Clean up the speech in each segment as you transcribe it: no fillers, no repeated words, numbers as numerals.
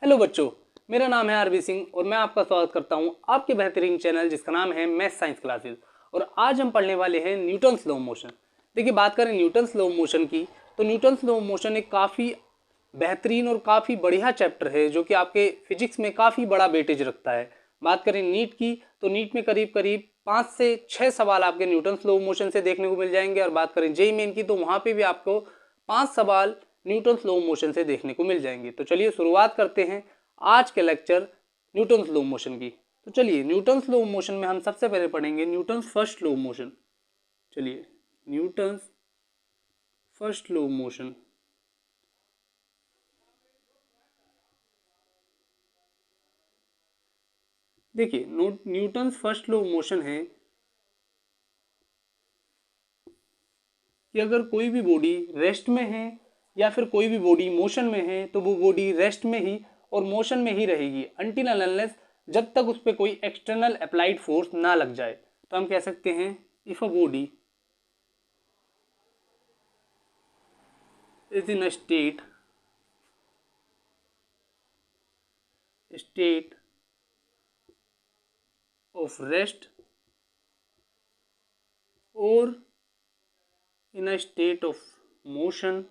Hello बच्चों, मेरा नाम है आरबी सिंह और मैं आपका स्वागत करता हूं आपके बेहतरीन चैनल जिसका नाम है मैथ साइंस क्लासेस। और आज हम पढ़ने वाले हैं न्यूटन्स लॉ ऑफ मोशन। देखिए, बात करें न्यूटन्स लॉ ऑफ मोशन की तो न्यूटन्स लॉ ऑफ मोशन एक काफ़ी बेहतरीन और काफ़ी बढ़िया चैप्टर है जो कि आपके फिजिक्स में काफ़ी बड़ा वेटेज रखता है। बात करें नीट की तो नीट में करीब करीब 5 से 6 सवाल आपके न्यूटन्स लॉ ऑफ मोशन से देखने को मिल जाएंगे। और बात करें जेईई मेन की तो वहाँ पे भी आपको 5 सवाल न्यूटन्स लॉ ऑफ मोशन से देखने को मिल जाएंगे। तो चलिए शुरुआत करते हैं आज के lecture Newton's law of motion की। तो चलिए, न्यूटन्स लॉ ऑफ मोशन में हम सबसे पहले पढ़ेंगे Newton's first law of motion. चलिए, Newton's first law of motion. देखिए, Newton's first law of motion है कि अगर कोई भी बॉडी रेस्ट में है या फिर कोई भी बॉडी मोशन में है तो वो बॉडी रेस्ट में ही और मोशन में ही रहेगी अनटिल एंड अनलेस जब तक उस पर कोई एक्सटर्नल अप्लाइड फोर्स ना लग जाए। तो हम कह सकते हैं if a body is in a state of rest और in a state of motion,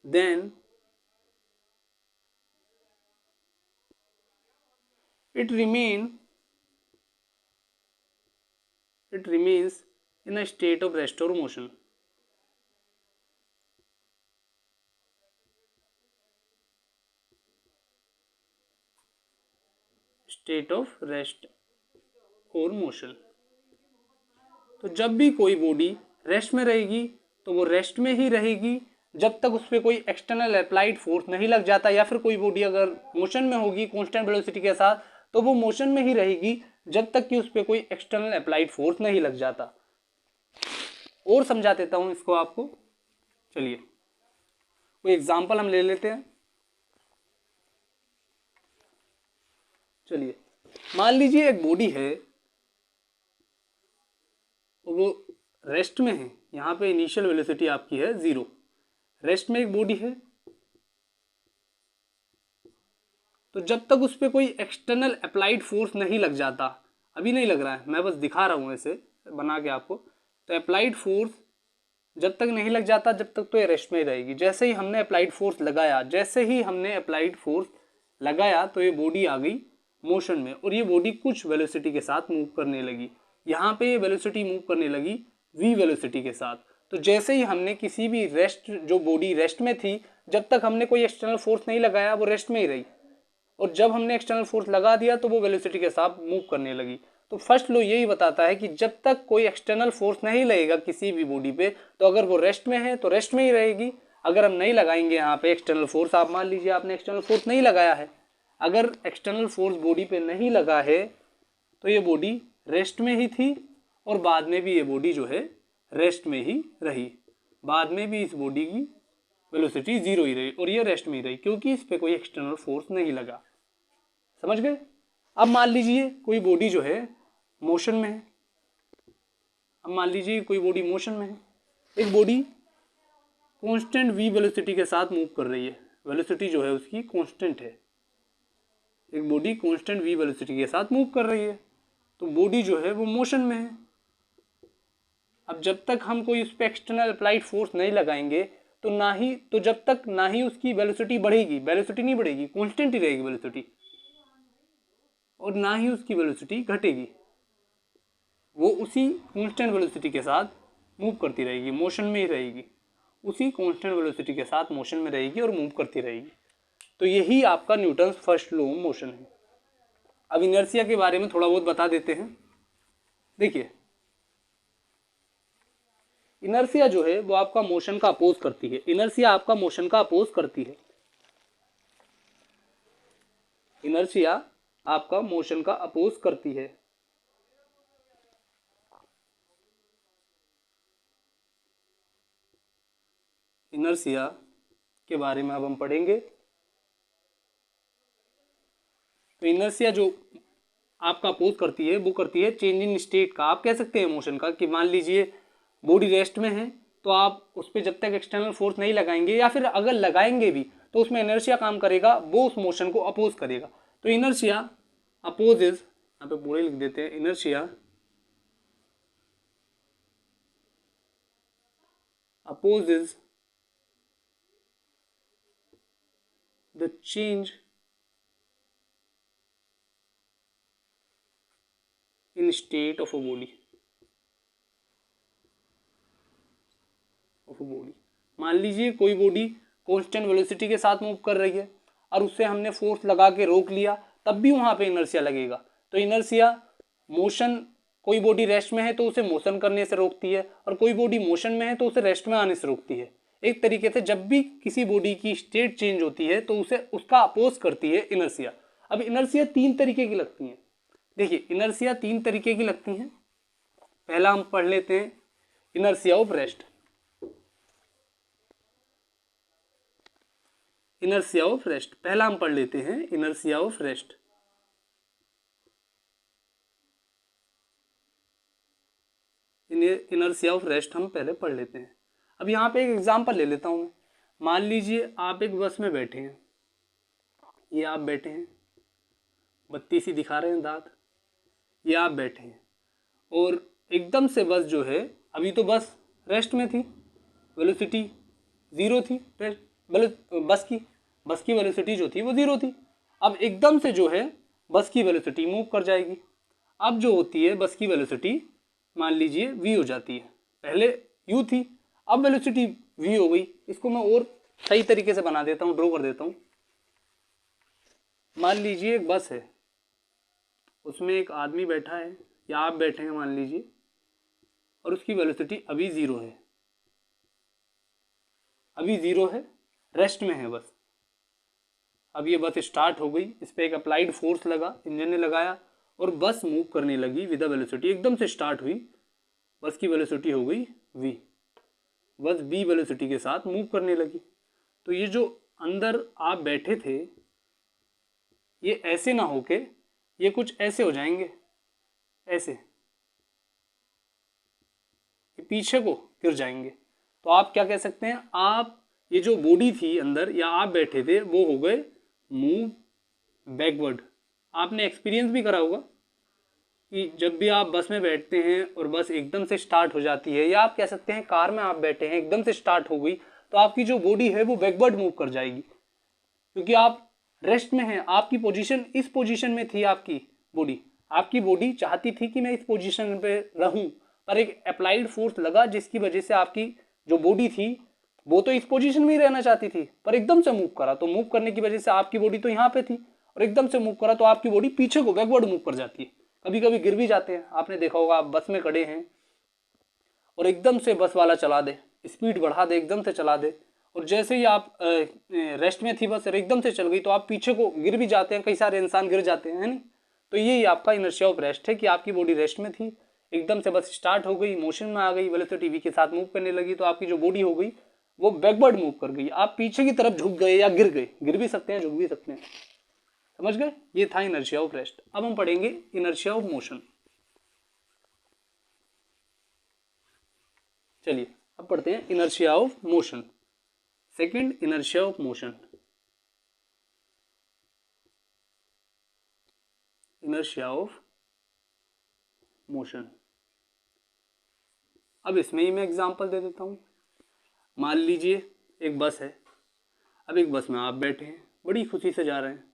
then it remains in a state of rest or motion. State of rest और मोशन। तो जब भी कोई बॉडी रेस्ट में रहेगी तो वो रेस्ट में ही रहेगी जब तक उस पर कोई एक्सटर्नल अप्लाइड फोर्स नहीं लग जाता, या फिर कोई बॉडी अगर मोशन में होगी कांस्टेंट वेलोसिटी के साथ तो वो मोशन में ही रहेगी जब तक कि उस पर कोई एक्सटर्नल अप्लाइड फोर्स नहीं लग जाता। और समझा देता हूं इसको आपको। चलिए, कोई एग्जांपल हम ले लेते हैं। चलिए, मान लीजिए एक बॉडी है, वो रेस्ट में है। यहाँ पे इनिशियल वेलोसिटी आपकी है 0। रेस्ट में एक बॉडी है तो जब तक उस पर कोई एक्सटर्नल अप्लाइड फोर्स नहीं लग जाता, अभी नहीं लग रहा है, मैं बस दिखा रहा हूँ ऐसे बना के आपको। तो अप्लाइड फोर्स जब तक नहीं लग जाता जब तक तो ये रेस्ट में ही रहेगी। जैसे ही हमने अप्लाइड फोर्स लगाया तो ये बॉडी आ गई मोशन में, और ये बॉडी कुछ वेलोसिटी के साथ मूव करने लगी। यहाँ पे ये वेलोसिटी मूव करने लगी v वेलोसिटी के साथ। तो जैसे ही हमने किसी भी जो बॉडी रेस्ट में थी, जब तक हमने कोई एक्सटर्नल फोर्स नहीं लगाया वो रेस्ट में ही रही, और जब हमने एक्सटर्नल फोर्स लगा दिया तो वो वेलोसिटी के साथ मूव करने लगी। तो फर्स्ट लॉ यही बताता है कि जब तक कोई एक्सटर्नल फोर्स नहीं लगेगा किसी भी बॉडी पे, तो अगर वो रेस्ट में है तो रेस्ट में ही रहेगी। अगर हम नहीं लगाएंगे यहाँ पे एक्सटर्नल फोर्स, आप मान लीजिए आपने एक्सटर्नल फोर्स नहीं लगाया है, अगर एक्सटर्नल फोर्स बॉडी पे नहीं लगा है तो ये बॉडी रेस्ट में ही थी और बाद में भी ये बॉडी जो है रेस्ट में ही रही। बाद में भी इस बॉडी की वेलोसिटी 0 ही रही और ये रेस्ट में ही रही क्योंकि इस पे कोई एक्सटर्नल फोर्स नहीं लगा। समझ गए? अब मान लीजिए कोई बॉडी जो है मोशन में है। एक बॉडी कांस्टेंट v वेलोसिटी के साथ मूव कर रही है। वेलोसिटी जो है उसकी कांस्टेंट है। एक बॉडी कांस्टेंट v वेलोसिटी के साथ मूव कर रही है तो बॉडी जो है वो मोशन में है। अब जब तक हम कोई उस पर एक्सटर्नल अप्लाइड फोर्स नहीं लगाएंगे तो जब तक ना ही उसकी वेलोसिटी बढ़ेगी, वेलोसिटी नहीं बढ़ेगी, कांस्टेंट ही रहेगी वेलोसिटी, और ना ही उसकी वेलोसिटी घटेगी। वो उसी कांस्टेंट वेलोसिटी के साथ मूव करती रहेगी, मोशन में ही रहेगी, उसी कांस्टेंट वेलोसिटी के साथ मोशन में रहेगी और मूव करती रहेगी। तो यही आपका Newton's first law of motion है। अब इनर्शिया के बारे में थोड़ा बहुत बता देते हैं। देखिए, इनर्शिया जो है वो आपका मोशन का अपोज करती है। इनर्शिया आपका मोशन का अपोज करती है। इनर्शिया आपका मोशन का अपोज करती है। इनर्शिया के बारे में अब हम पढ़ेंगे। तो इनर्शिया जो आपका अपोज करती है वो करती है चेंज इन स्टेट का। आप कह सकते हैं मोशन का कि मान लीजिए बॉडी रेस्ट में है तो आप उस पर जब तक एक्सटर्नल फोर्स नहीं लगाएंगे या फिर अगर लगाएंगे भी तो उसमें इनर्शिया काम करेगा, वो उस मोशन को अपोज करेगा। तो इनर्शिया अपोजेज, यहाँ पे पूरे लिख देते हैं, inertia opposes the change in state of a body, मान लीजिए कोई बॉडी कांस्टेंट वेलोसिटी के साथ मूव कर रही है और उससे हमने फोर्स लगा के रोक लिया, तब भी वहां पे इनर्शिया लगेगा। तो इनर्शिया मोशन, कोई बॉडी रेस्ट में है तो उसे मोशन करने से रोकती है, और कोई बॉडी मोशन में है तो उसे रेस्ट में आने से रोकती है। एक तरीके से जब भी किसी बॉडी की स्टेट चेंज होती है तो उसे उसका अपोज करती है इनर्शिया। अब इनर्शिया 3 तरीके की लगती है। देखिए इनर्शिया 3 तरीके की लगती हैं। पहला हम पढ़ लेते हैं inertia of rest. Inertia of rest पहला हम पढ़ लेते हैं, inertia of rest. Inertia of rest हम पहले पढ़ लेते हैं। अब यहाँ पे एक एग्जांपल ले लेता हूँ मैं। मान लीजिए आप एक बस में बैठे हैं, ये आप बैठे हैं, बत्ती सी दिखा रहे हैं दांत, ये आप बैठे हैं, और एकदम से बस जो है, अभी तो बस रेस्ट में थी, वेलोसिटी 0 थी, बस की वेलोसिटी जो थी वो 0 थी। अब एकदम से जो है बस की वेलोसिटी मूव कर जाएगी। अब जो होती है बस की वेलोसिटी मान लीजिए v हो जाती है, पहले u थी, अब वेलोसिटी v हो गई। इसको मैं और सही तरीके से बना देता हूँ, ड्रॉ कर देता हूँ। मान लीजिए एक बस है, उसमें एक आदमी बैठा है या आप बैठे हैं मान लीजिए, और उसकी वेलोसिटी अभी 0 है, अभी 0 है, रेस्ट में है बस। अब ये बस स्टार्ट हो गई, इस पर एक अप्लाइड फोर्स लगा, इंजन ने लगाया और बस मूव करने लगी विद वेलोसिटी। एकदम से स्टार्ट हुई, बस की वेलोसिटी हो गई v, बस v वेलोसिटी के साथ मूव करने लगी। तो ये जो अंदर आप बैठे थे, ये ऐसे ना होके ये कुछ ऐसे हो जाएंगे, ऐसे ये पीछे को गिर जाएंगे। तो आप क्या कह सकते हैं, आप ये जो बॉडी थी अंदर या आप बैठे थे वो हो गए मूव बैकवर्ड। आपने एक्सपीरियंस भी करा होगा कि जब भी आप बस में बैठते हैं और बस एकदम से स्टार्ट हो जाती है, या आप कह सकते हैं कार में आप बैठे हैं एकदम से स्टार्ट हो गई, तो आपकी जो बॉडी है वो बैकवर्ड मूव कर जाएगी, क्योंकि आप रेस्ट में हैं। आपकी पोजीशन इस पोजीशन में थी, आपकी बॉडी चाहती थी कि मैं इस पोजीशन पे रहूं, पर एक अप्लाइड फोर्स लगा जिसकी वजह से आपकी जो बॉडी थी वो तो इस पोजीशन में ही रहना चाहती थी, पर एकदम से मूव करा, तो मूव करने की वजह से आपकी बॉडी तो यहाँ पे थी और एकदम से मूव करा तो आपकी बॉडी पीछे को बैकवर्ड मूव कर जाती है। कभी कभी गिर भी जाते हैं, आपने देखा होगा, आप बस में खड़े हैं और एकदम से बस वाला चला दे, स्पीड बढ़ा दे, एकदम से चला दे, और जैसे ही आप रेस्ट में थी बस और एकदम से चल गई तो आप पीछे को गिर भी जाते हैं, कई सारे इंसान गिर जाते हैं, है नहीं। तो यही आपका इनर्शिया ऑफ रेस्ट है कि आपकी बॉडी रेस्ट में थी, एकदम से बस स्टार्ट हो गई, मोशन में आ गई, वेलोसिटी v के साथ मूव करने लगी, तो आपकी जो बॉडी हो गई वो बैकवर्ड मूव कर गई, आप पीछे की तरफ झुक गए या गिर गए, गिर भी सकते हैं, झुक भी सकते हैं, समझ गए। ये था इनर्शिया ऑफ रेस्ट। अब हम पढ़ेंगे इनर्शिया ऑफ मोशन। चलिए अब पढ़ते हैं inertia of motion. Second, inertia of motion. Inertia of motion, अब इसमें ही मैं एग्जांपल दे देता हूं। मान लीजिए एक बस है, अब एक बस में आप बैठे हैं, बड़ी खुशी से जा रहे हैं,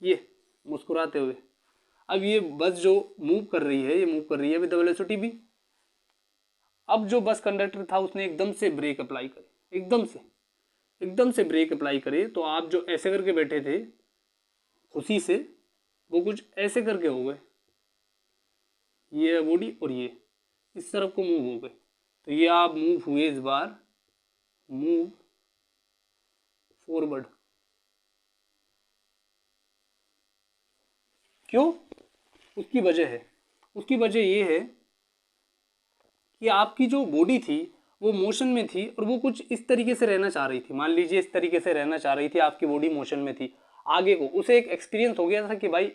ये मुस्कुराते हुए। अब ये बस जो मूव कर रही है, ये मूव कर रही है विद वेलोसिटी v। अब जो बस कंडक्टर था उसने एकदम से ब्रेक अप्लाई करे, एकदम से ब्रेक अप्लाई करे, तो आप जो ऐसे करके बैठे थे खुशी से, वो कुछ ऐसे करके हो गए, ये बॉडी और ये इस तरफ को मूव हो गए। तो ये आप मूव हुए, इस बार मूव फॉरवर्ड। क्यों? उसकी वजह ये है कि आपकी जो बॉडी थी वो मोशन में थी और वो कुछ इस तरीके से रहना चाह रही थी। मान लीजिए इस तरीके से रहना चाह रही थी, आपकी बॉडी मोशन में थी, आगे को उसे एक एक्सपीरियंस हो गया था कि भाई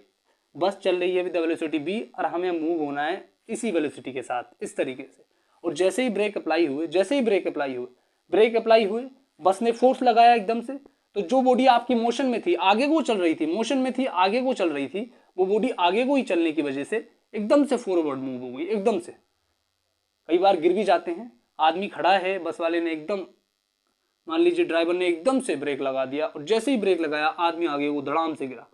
बस चल रही है विद वेलोसिटी v और हमें मूव होना है इसी वेलोसिटी के साथ, इस तरीके से। और जैसे ही ब्रेक अप्लाई हुए बस ने फोर्स लगाया एकदम से, तो जो बॉडी आपकी मोशन में थी, आगे को चल रही थी, वो बॉडी आगे को ही चलने की वजह से एकदम से फॉरवर्ड मूव हो गई, एकदम से। कई बार गिर भी जाते हैं, आदमी खड़ा है, बस वाले ने एकदम, मान लीजिए ड्राइवर ने एकदम से ब्रेक लगा दिया, और जैसे ही ब्रेक लगाया आदमी आगे वो धड़ाम से गिरा,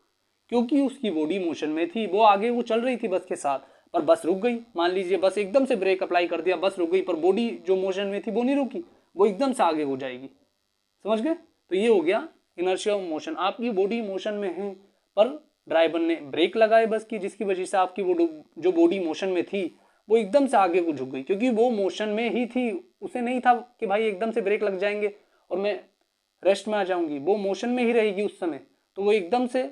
क्योंकि उसकी बॉडी मोशन में थी, वो आगे वो चल रही थी बस के साथ, पर बस रुक गई। मान लीजिए बस एकदम से ब्रेक अप्लाई कर दिया, बस रुक गई, पर बॉडी जो मोशन में थी वो नहीं रुकी, वो एकदम से आगे हो जाएगी। समझ गए? तो ये हो गया इनर्शिया ऑफ मोशन। आपकी बॉडी मोशन में है, पर ड्राइवर ने ब्रेक लगाए बस की, जिसकी वजह से आपकी जो बॉडी मोशन में थी वो एकदम से आगे को झुक गई, क्योंकि वो मोशन में ही थी। उसे नहीं था कि भाई एकदम से ब्रेक लग जाएंगे और मैं रेस्ट में आ जाऊंगी, वो मोशन में ही रहेगी उस समय, तो वो एकदम से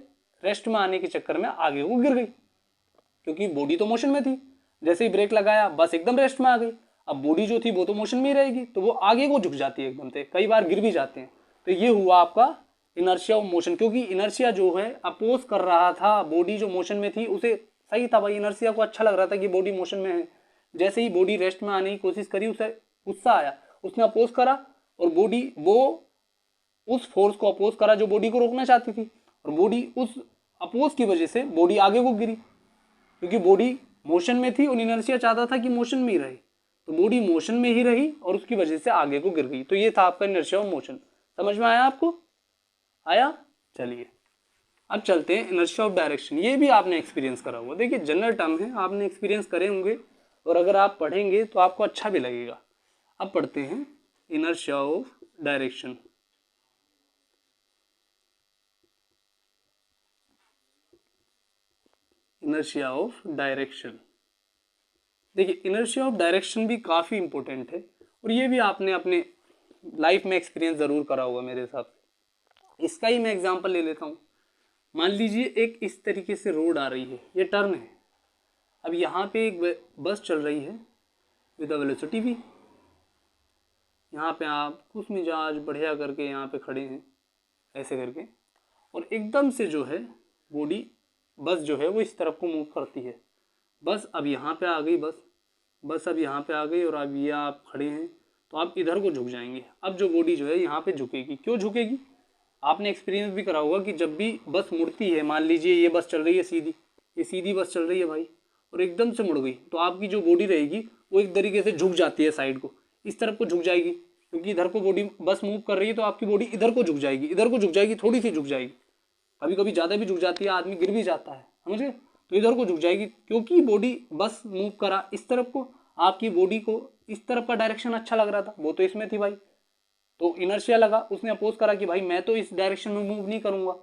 रेस्ट में आने के चक्कर में आगे वो गिर गई, क्योंकि बॉडी तो मोशन में थी। जैसे ही ब्रेक लगाया बस एकदम रेस्ट में आ गई, अब बॉडी जो थी वो तो मोशन में ही रहेगी, तो वो आगे को झुक जाती है एकदम से, कई बार गिर भी जाते हैं। तो ये हुआ आपका इनर्शिया ऑफ मोशन, क्योंकि इनर्शिया जो है अपोज कर रहा था, बॉडी जो मोशन में थी उसे सही था भाई, इनर्शिया को अच्छा लग रहा था कि बॉडी मोशन में है। जैसे ही बॉडी रेस्ट में आने की कोशिश करी, उसे गुस्सा आया, उसने अपोज करा, और बॉडी वो उस फोर्स को अपोज करा जो बॉडी को रोकना चाहती थी, और बॉडी उस अपोज की वजह से बॉडी आगे को गिरी, क्योंकि बॉडी मोशन में थी और इनर्शिया चाहता था कि मोशन में ही रहे, तो बॉडी मोशन में ही रही और उसकी वजह से आगे को गिर गई। तो ये था आपका इनर्शिया ऑफ मोशन। समझ में आया आपको? आया? चलिए अब चलते हैं इनर्शिया ऑफ डायरेक्शन। ये भी आपने एक्सपीरियंस करा होगा, देखिए जनरल टर्म है, आपने एक्सपीरियंस करे होंगे, और अगर आप पढ़ेंगे तो आपको अच्छा भी लगेगा। अब पढ़ते हैं inertia of direction. Inertia of direction, देखिए इनर्शिया ऑफ डायरेक्शन भी काफ़ी इंपॉर्टेंट है, और ये भी आपने अपने लाइफ में एक्सपीरियंस ज़रूर करा होगा मेरे हिसाब से। इसका ही मैं एग्जांपल ले लेता हूँ। मान लीजिए एक इस तरीके से रोड आ रही है, ये टर्न है, अब यहाँ पे एक बस चल रही है विद अ वेलोसिटी v, यहाँ पे आप खुश मिजाज बढ़िया करके यहाँ पे खड़े हैं ऐसे करके, और एकदम से जो है बॉडी बस जो है वो इस तरफ को मूव करती है। बस अब यहाँ पे आ गई, बस अब यहाँ पे आ गई, और अब ये आप खड़े हैं तो आप इधर को झुक जाएंगे। अब जो बॉडी जो है यहाँ पे झुकेगी, क्यों झुकेगी? आपने एक्सपीरियंस भी करा होगा कि जब भी बस मुड़ती है, मान लीजिए ये बस चल रही है सीधी, ये सीधी बस चल रही है भाई, और एकदम से मुड़ गई, तो आपकी जो बॉडी रहेगी वो एक तरीके से झुक जाती है साइड को, इस तरफ को झुक जाएगी, क्योंकि इधर को बॉडी बस मूव कर रही है, तो आपकी बॉडी इधर को झुक जाएगी, थोड़ी सी झुक जाएगी, कभी कभी ज़्यादा भी झुक जाती है, आदमी गिर भी जाता है, समझ गए? तो इधर को झुक जाएगी, क्योंकि बॉडी बस मूव करा इस तरफ को, आपकी बॉडी को इस तरफ का डायरेक्शन अच्छा लग रहा था, वो तो इसमें थी भाई, तो इनर्शिया लगा, उसने अपोज करा कि भाई मैं तो इस डायरेक्शन में मूव नहीं करूंगा,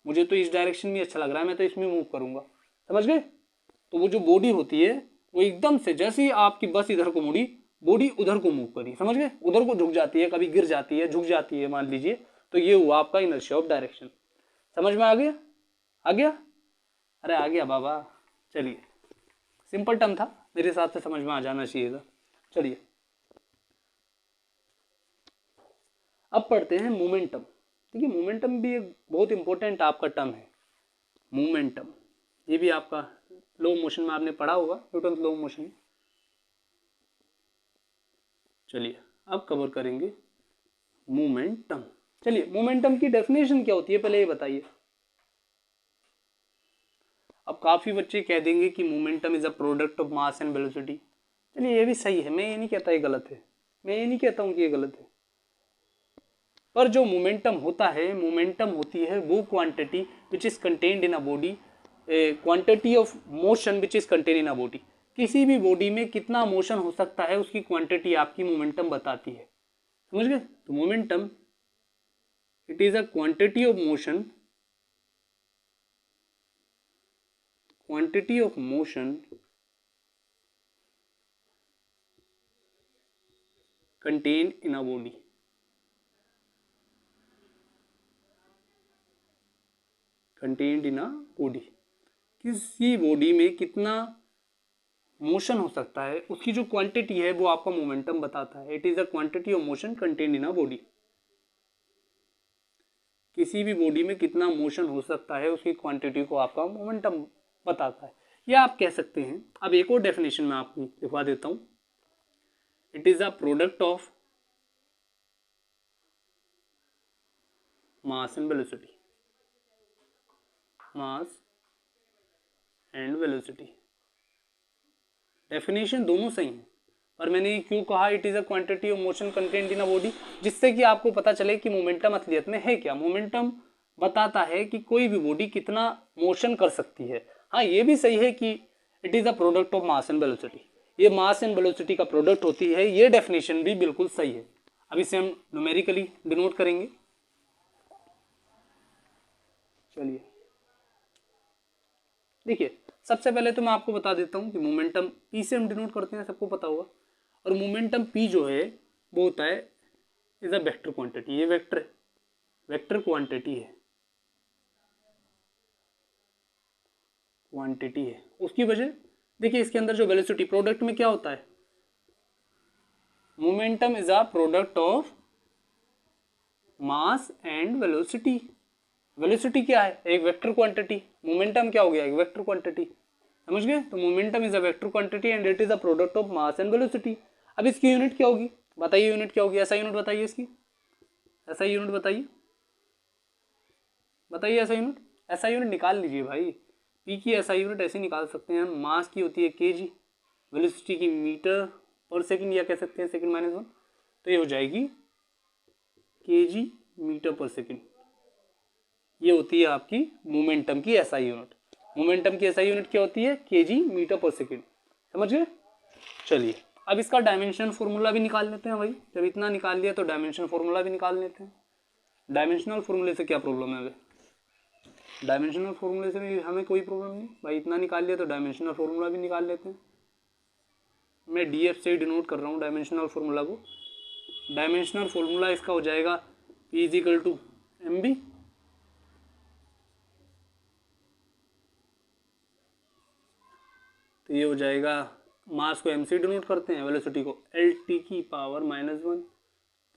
मुझे तो इस डायरेक्शन में अच्छा लग रहा है, मैं तो इसमें मूव करूंगा। समझ गए? तो वो जो बॉडी होती है वो एकदम से, जैसे ही आपकी बस इधर को मुड़ी, बॉडी उधर को मूव करी, समझ गए? उधर को झुक जाती है, कभी गिर जाती है, झुक जाती है मान लीजिए, तो ये हुआ आपका इनर्शिया ऑफ डायरेक्शन। समझ में आ गया? आ गया? अरे आ गया बाबा। चलिए सिंपल टर्म था, मेरे हिसाब से समझ में आ जाना चाहिए था। चलिए अब पढ़ते हैं मोमेंटम। देखिए मोमेंटम भी एक बहुत इंपॉर्टेंट आपका टर्म है। मोमेंटम ये भी आपका लो मोशन में आपने पढ़ा होगा, न्यूटन लो मोशन। चलिए अब कवर करेंगे मोमेंटम। चलिए मोमेंटम की डेफिनेशन क्या होती है पहले ये बताइए। अब काफ़ी बच्चे कह देंगे कि momentum is a product of mass and velocity. चलिए ये भी सही है, मैं ये नहीं कहता ये गलत है, मैं ये नहीं कहता हूँ कि ये गलत है, पर जो मोमेंटम होता है, मोमेंटम होती है वो quantity which is contained in a body, quantity of motion which is contained in a body. किसी भी बॉडी में कितना मोशन हो सकता है उसकी क्वांटिटी आपकी मोमेंटम बताती है। समझ गए? तो momentum it is a quantity of motion, quantity of motion contained in a body। contained in a body, किसी बॉडी में कितना मोशन हो सकता है उसकी जो क्वांटिटी है वो आपका मोमेंटम बताता है। It is a quantity of motion contained in a body. किसी भी बॉडी में कितना मोशन हो सकता है उसकी क्वांटिटी को आपका मोमेंटम बताता है, या आप कह सकते हैं। अब एक और डेफिनेशन मैं आपको लिखवा देता हूँ। It is a product of mass and velocity, mass and velocity. Definition दोनों सही है, पर मैंने क्यों कहा it is a quantity of motion content in a body, जिससे कि आपको पता चले कि मोमेंटम असलियत में है क्या। मोमेंटम बताता है कि कोई भी बॉडी कितना मोशन कर सकती है। हाँ, ये भी सही है कि it is a product of mass and velocity, ये मास एंड वेलोसिटी का प्रोडक्ट होती है, ये डेफिनेशन भी बिल्कुल सही है। अब इसे हम न्यूमेरिकली डिनोट करेंगे। चलिए देखिए, सबसे पहले तो मैं आपको बता देता हूँ कि मोमेंटम पी से हम डिनोट करते हैं, सबको पता होगा। और मोमेंटम पी जो है वो होता है इज अ वेक्टर क्वांटिटी, ये वेक्टर क्वांटिटी है, उसकी वजह देखिए इसके अंदर जो वेलोसिटी प्रोडक्ट में क्या होता है, momentum is a product of mass and velocity. Velocity क्या है, एक वेक्टर क्वांटिटी, मोमेंटम क्या हो गया, एक वेक्टर क्वांटिटी, समझ गए। तो momentum is a vector quantity and it is a product of mass and velocity. अब इसकी यूनिट क्या होगी, बताइए यूनिट क्या होगी, ऐसा यूनिट बताइए इसकी, ऐसा यूनिट बताइए, ऐसा यूनिट निकाल लीजिए भाई। पी की ऐसा यूनिट ऐसे निकाल सकते हैं हम, मास की होती है केजी, वेलोसिटी की मीटर पर सेकंड या कह सकते हैं सेकंड -1, तो ये हो जाएगी केजी मीटर पर सेकंड। ये होती है आपकी मोमेंटम की एसआई यूनिट। मोमेंटम की एसआई यूनिट क्या होती है, केजी मीटर पर सेकंड, समझ गए। चलिए अब इसका डायमेंशन फॉर्मूला भी निकाल लेते हैं भाई, जब इतना निकाल लिया तो डायमेंशन फॉर्मूला भी निकाल लेते हैं। डायमेंशनल फॉर्मूले से क्या प्रॉब्लम है, डायमेंशनल फॉर्मूले से भी हमें कोई प्रॉब्लम नहीं भाई, इतना निकाल लिया तो डायमेंशनल फॉर्मूला भी निकाल लेते हैं। मैं डीएफ से डिनोट कर रहा हूँ डायमेंशनल फॉर्मूला को। डायमेंशनल फॉर्मूला इसका हो जाएगा P is equal to MB, तो ये हो जाएगा, मास को MC डिनोट करते हैं, वेलोसिटी को LT की पावर -1,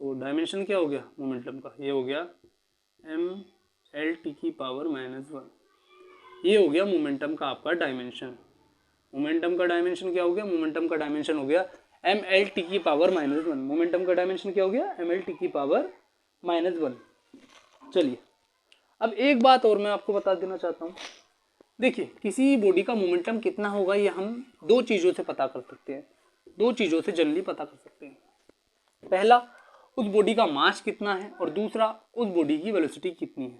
तो डायमेंशन क्या हो गया मोमेंटम का, ये हो गया MLT की पावर -1। ये हो गया मोमेंटम का आपका डायमेंशन। मोमेंटम का डायमेंशन क्या हो गया, मोमेंटम का डायमेंशन हो गया MLT की पावर -1। मोमेंटम का डायमेंशन क्या हो गया, MLT की पावर -1। चलिए अब एक बात और मैं आपको बता देना चाहता हूँ, देखिए किसी बॉडी का मोमेंटम कितना होगा ये हम दो चीज़ों से पता कर सकते हैं, दो चीज़ों से जनरली पता कर सकते हैं। पहला, उस बॉडी का मास कितना है, और दूसरा उस बॉडी की वेलोसिटी कितनी है।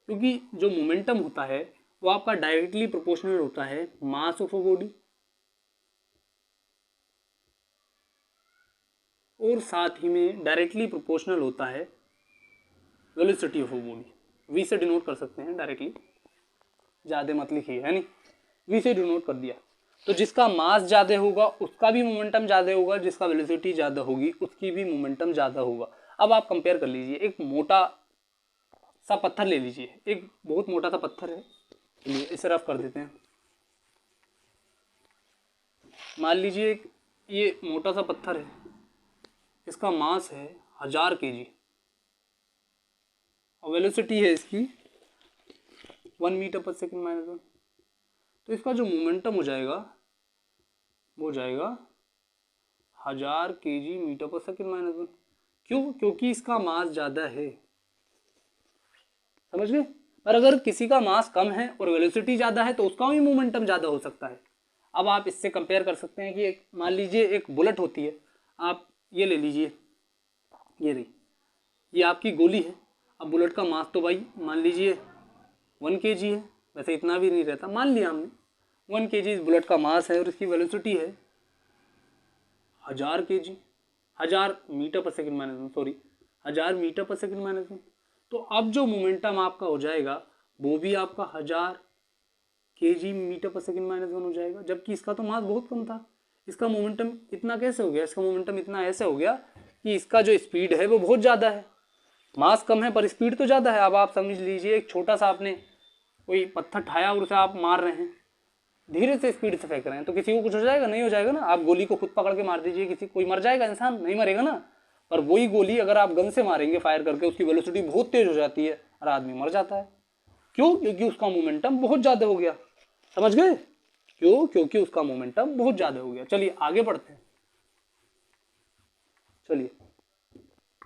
क्योंकि जो मोमेंटम होता है वो आपका डायरेक्टली प्रोपोर्शनल होता है मास ऑफ अ बॉडी और साथ ही में डायरेक्टली प्रोपोर्शनल होता है velocity of a body. V से डिनोट कर सकते हैं डायरेक्टली, ज़्यादा मत लिखिए, है नहीं, वी से डिनोट कर दिया। तो जिसका मास ज़्यादा होगा उसका भी मोमेंटम ज़्यादा होगा, जिसका वेलोसिटी ज़्यादा होगी उसकी भी मोमेंटम ज़्यादा होगा। अब आप कंपेयर कर लीजिए, एक मोटा सा पत्थर ले लीजिए, एक बहुत मोटा सा पत्थर है, चलिए इसे रफ कर देते हैं। मान लीजिए ये मोटा सा पत्थर है, इसका मास है 1000 kg और वेलोसिटी है इसकी 1 मीटर पर सेकंड -1, तो इसका जो मोमेंटम हो जाएगा वो हो जाएगा 1000 kg मीटर पर सेकंड -1। क्यों, क्योंकि इसका मास ज़्यादा है, समझ गए। पर अगर किसी का मास कम है और वेलोसिटी ज़्यादा है तो उसका भी मोमेंटम ज़्यादा हो सकता है। अब आप इससे कंपेयर कर सकते हैं कि एक मान लीजिए एक बुलेट होती है, आप ये ले लीजिए, ये रही, ये आपकी गोली है। अब बुलेट का मास तो भाई मान लीजिए 1 kg है, वैसे इतना भी नहीं रहता, मान लिया हमने 1 kg इस बुलेट का मास है और इसकी वेलोसिटी है 1000 kg, 1000 मीटर पर सेकंड -1, सॉरी 1000 मीटर पर सेकंड -1। तो अब जो मोमेंटम आपका हो जाएगा वो भी आपका 1000 kg मीटर पर सेकंड -1 हो जाएगा, जबकि इसका तो मास बहुत कम था। इसका मोमेंटम इतना कैसे हो गया, इसका मोमेंटम इतना ऐसे हो गया कि इसका जो स्पीड है वो बहुत ज़्यादा है, मास कम है पर स्पीड तो ज़्यादा है। अब आप समझ लीजिए एक छोटा सा आपने कोई पत्थर ठाया और उसे आप मार रहे हैं, धीरे से स्पीड से फेंक रहे हैं, तो किसी को कुछ हो जाएगा, नहीं हो जाएगा ना। आप गोली को खुद पकड़ के मार दीजिए, किसी कोई मर जाएगा, इंसान नहीं मरेगा ना। पर वही गोली अगर आप गन से मारेंगे फायर करके, उसकी वेलोसिटी बहुत तेज हो जाती है और आदमी मर जाता है। क्यों, क्योंकि उसका मोमेंटम बहुत ज़्यादा हो गया, समझ गए। क्यों, क्योंकि उसका मोमेंटम बहुत ज़्यादा हो गया। चलिए आगे बढ़ते हैं। चलिए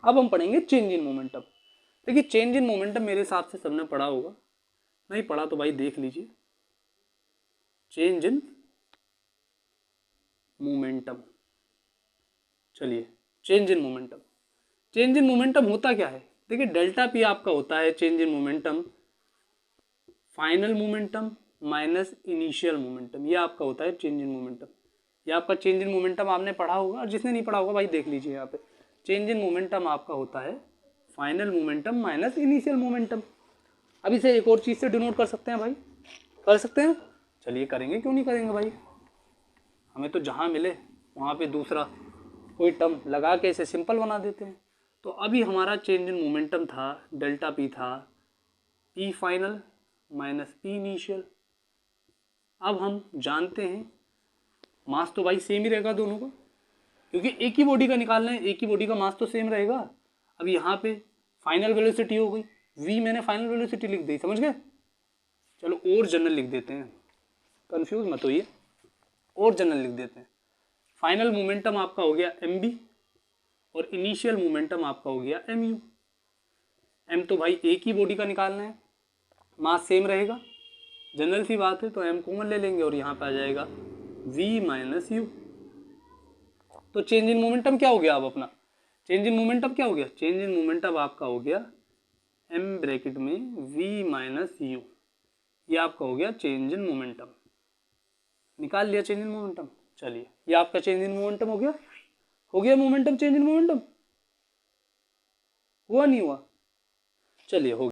अब हम पढ़ेंगे चेंज इन मोमेंटम। देखिए चेंज इन मोमेंटम मेरे हिसाब से सबने पढ़ा होगा, नहीं पढ़ा तो भाई देख लीजिए। चेंज इन मोमेंटम, चलिए change in momentum. Change in momentum होता क्या है? देखिए डेल्टा पी आपका होता है change in momentum final momentum minus initial momentum, ये आपका होता है चेंज इन मोमेंटम। ये आपका चेंज इन मोमेंटम आपने पढ़ा होगा, और जिसने नहीं पढ़ा होगा भाई देख लीजिए यहाँ पे। चेंज इन मोमेंटम आपका होता है final momentum minus initial momentum. अब इसे एक और चीज़ से डिनोट कर सकते हैं भाई, कर सकते हैं, चलिए करेंगे, क्यों नहीं करेंगे भाई। हमें तो जहाँ मिले वहाँ पे दूसरा कोई टर्म लगा के इसे सिंपल बना देते हैं। तो अभी हमारा चेंज इन मोमेंटम था, डेल्टा पी था P final minus P initial. अब हम जानते हैं मास तो भाई सेम ही रहेगा दोनों का, क्योंकि एक ही बॉडी का निकालना है, एक ही बॉडी का मास तो सेम रहेगा। अब यहाँ पे फाइनल वेलोसिटी हो गई v, मैंने फाइनल वेलोसिटी लिख दी, समझ गए। चलो और जनरल लिख देते हैं, कंफ्यूज मत होइए, और जनरल लिख देते हैं। फाइनल मोमेंटम आपका हो गया mb और इनिशियल मोमेंटम आपका हो गया mu। m तो भाई एक ही बॉडी का निकालना है, मास सेम रहेगा, जनरल सी बात है, तो m कॉमन ले लेंगे और यहाँ पे आ जाएगा v माइनस यू। तो चेंज इन मोमेंटम क्या हो गया अब अपना? चेंज इन मोमेंटम क्या हो गया? चेंज इन मोमेंटम आपका हो गया m ब्रैकेट में v माइनस यू, ये आपका हो गया चेंज इन मोमेंटम। निकाल लिया चेंज इन मोमेंटम। चलिए ये आपका चेंज इन मोमेंटम हो गया, हो गया मोमेंटम चेंज इन मोमेंटम, हुआ नहीं हुआ? चलिए हो गया।